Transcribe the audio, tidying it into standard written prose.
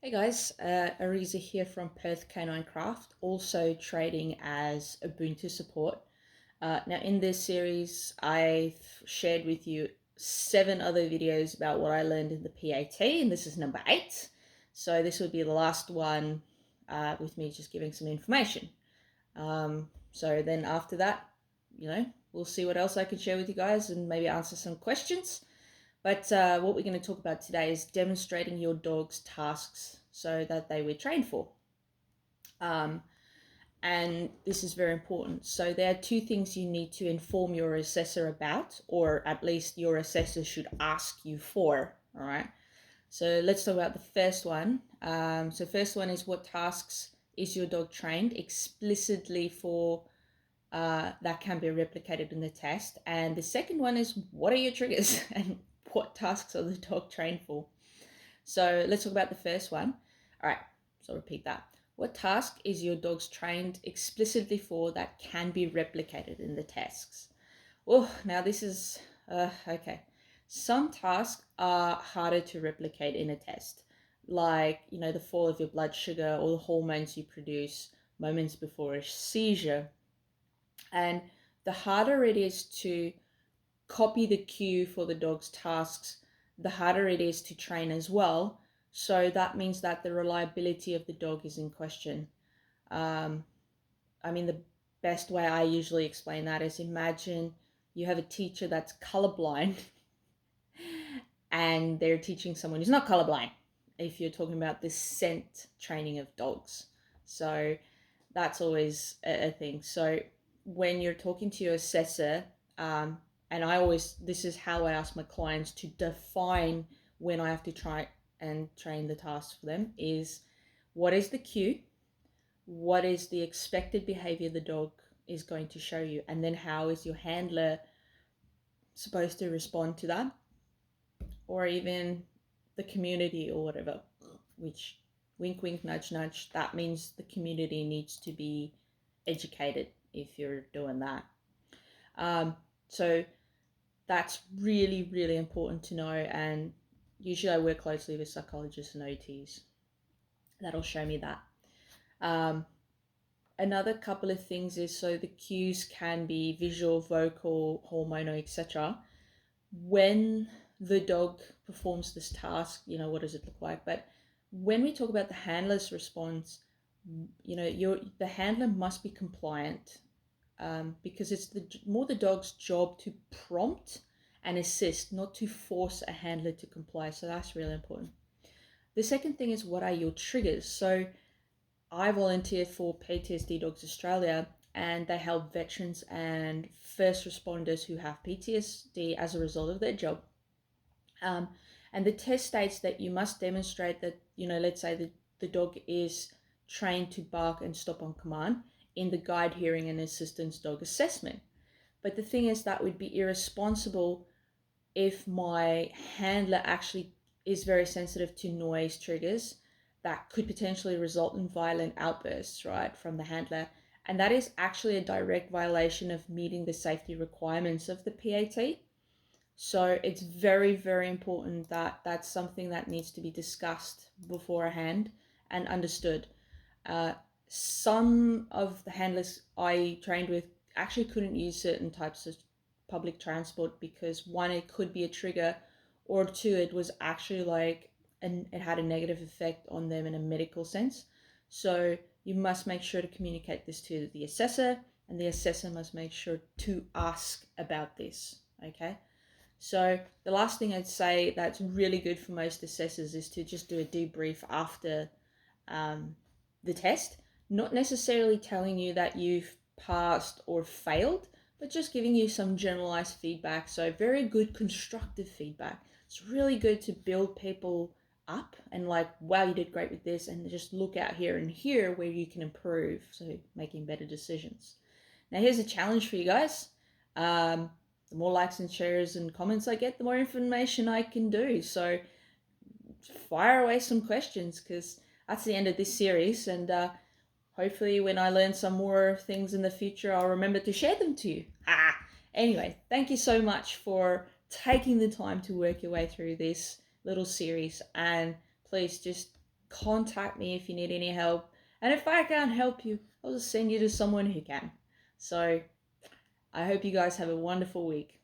Hey guys, Ariza here from Perth Canine Craft, also trading as Ubuntu support. Now, in this series, I've shared with you 7 other videos about what I learned in the PAT, and this is number 8. So, this would be the last one with me just giving some information. So, then after that, we'll see what else I can share with you guys and maybe answer some questions. But what we're going to talk about today is demonstrating your dog's tasks so that they were trained for. Um, and this is very important. So there are 2 things you need to inform your assessor about, or at least your assessor should ask you for. All right. So let's talk about the first one. So first one is, what tasks is your dog trained explicitly for, that can be replicated in the test. And the second one is, what are your triggers and what tasks are the dog trained for? So let's talk about the first one. All right, so I'll repeat that. What task is your dog's trained explicitly for that can be replicated in the tasks? Oh, now this is okay. Some tasks are harder to replicate in a test, like the fall of your blood sugar or the hormones you produce moments before a seizure. And the harder it is to copy the cue for the dog's tasks, the harder it is to train as well. So that means that the reliability of the dog is in question. Um, the best way I usually explain that is, imagine you have a teacher that's colorblind and they're teaching someone who's not colorblind, if you're talking about the scent training of dogs. So that's always a thing. So when you're talking to your assessor, and this is how I ask my clients to define when I have to try and train the task for them, is what is the cue, what is the expected behavior the dog is going to show you, and then how is your handler supposed to respond to that, or even the community or whatever, which, wink wink nudge nudge, that means the community needs to be educated if you're doing that. So that's really, really important to know. And usually I work closely with psychologists and OTs. That'll show me that. Um, Another couple of things is, so the cues can be visual, vocal, hormonal, etc. When the dog performs this task, what does it look like? But when we talk about the handler's response, the handler must be compliant, because it's more the dog's job to prompt and assist, not to force a handler to comply. So that's really important. The second thing is, what are your triggers? So I volunteer for PTSD Dogs Australia, and they help veterans and first responders who have PTSD as a result of their job. Um, and the test states that you must demonstrate that, let's say the dog is trained to bark and stop on command in the guide, hearing, and assistance dog assessment. But the thing is, that would be irresponsible if my handler actually is very sensitive to noise triggers that could potentially result in violent outbursts, right, from the handler. And that is actually a direct violation of meeting the safety requirements of the PAT. So it's very, very important that that's something that needs to be discussed beforehand and understood. Uh, some of the handlers I trained with actually couldn't use certain types of public transport because, one, it could be a trigger, or two, it was actually and it had a negative effect on them in a medical sense. So you must make sure to communicate this to the assessor, and the assessor must make sure to ask about this. Okay. So the last thing I'd say that's really good for most assessors is to just do a debrief after the test, not necessarily telling you that you've passed or failed, but just giving you some generalized feedback. So very good constructive feedback. It's really good to build people up and, like, wow, you did great with this, and just look out here and here where you can improve, so making better decisions. Now here's a challenge for you guys. The more likes and shares and comments I get, the more information I can do. So fire away some questions, because that's the end of this series. And hopefully when I learn some more things in the future, I'll remember to share them to you. Anyway, thank you so much for taking the time to work your way through this little series. And please just contact me if you need any help. And if I can't help you, I'll just send you to someone who can. So I hope you guys have a wonderful week.